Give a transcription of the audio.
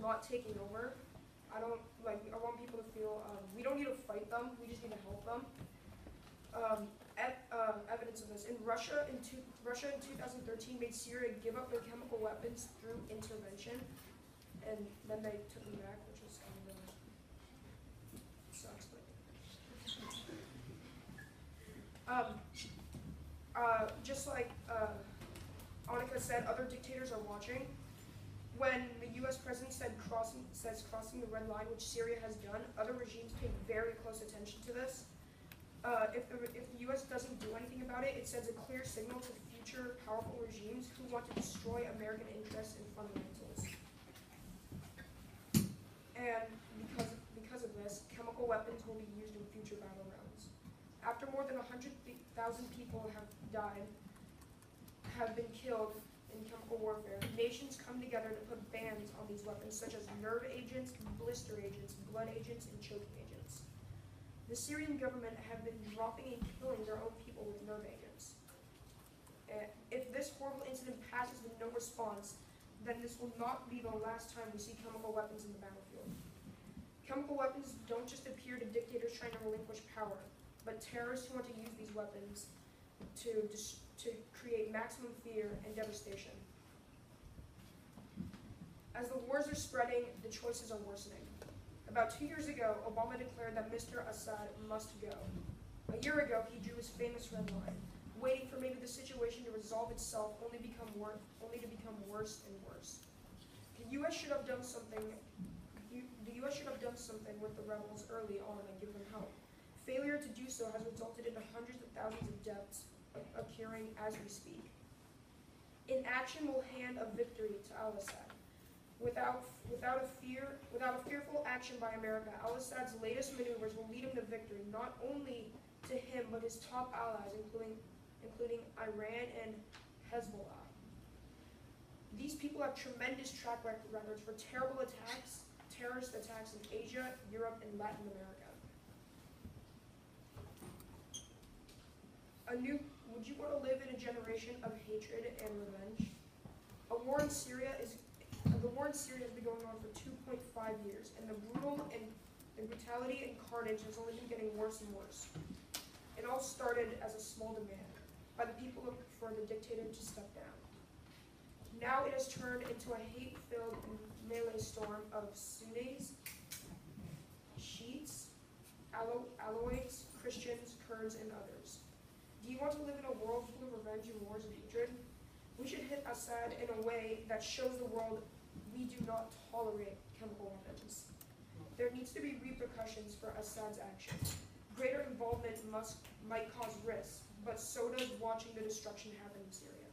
not taking over. I want people to feel we don't need to fight them. We just need to help them. Evidence of this in Russia in 2013 made Syria give up their chemical weapons through intervention, and then they took them back, which was kind of sucks. But just like Annika said, other dictators are watching. When the U.S. president says crossing the red line, which Syria has done, other regimes pay very close attention to this. If the U.S. doesn't do anything about it, it sends a clear signal to future powerful regimes who want to destroy American interests and fundamentals. And because of this, chemical weapons will be used in future battle rounds. After more than 100,000 people have been killed in chemical warfare, nations come together to put bans on these weapons, such as nerve agents, blister agents, blood agents, and choking agents. The Syrian government have been dropping and killing their own people with nerve agents. If this horrible incident passes with no response, then this will not be the last time we see chemical weapons in the battlefield. Chemical weapons don't just appear to dictators trying to relinquish power, but terrorists who want to use these weapons to create maximum fear and devastation. As the wars are spreading, the choices are worsening. About 2 years ago, Obama declared that Mr. Assad must go. A year ago, he drew his famous red line, waiting for maybe the situation to resolve itself, only to become worse and worse. The U.S. should have done something. The U.S. should have done something with the rebels early on and give them help. Failure to do so has resulted in hundreds of thousands of deaths occurring as we speak. Inaction will hand a victory to al-Assad. Without a fearful action by America, al-Assad's latest maneuvers will lead him to victory, not only to him but his top allies, including Iran and Hezbollah. These people have tremendous track records for terrible attacks, terrorist attacks in Asia, Europe, and Latin America. Would you want to live in a generation of hatred and revenge? The war in Syria has been going on for 2.5 years, and the brutality and carnage has only been getting worse and worse. It all started as a small demand by the people for the dictator to step down. Now it has turned into a hate-filled melee storm of Sunnis, Shiites, Alawites, Christians, Kurds, and others. Do you want to live in a world full of revenge and wars and hatred? We should hit Assad in a way that shows the world we do not tolerate chemical weapons. There needs to be repercussions for Assad's actions. Greater involvement might cause risks, but so does watching the destruction happen in Syria.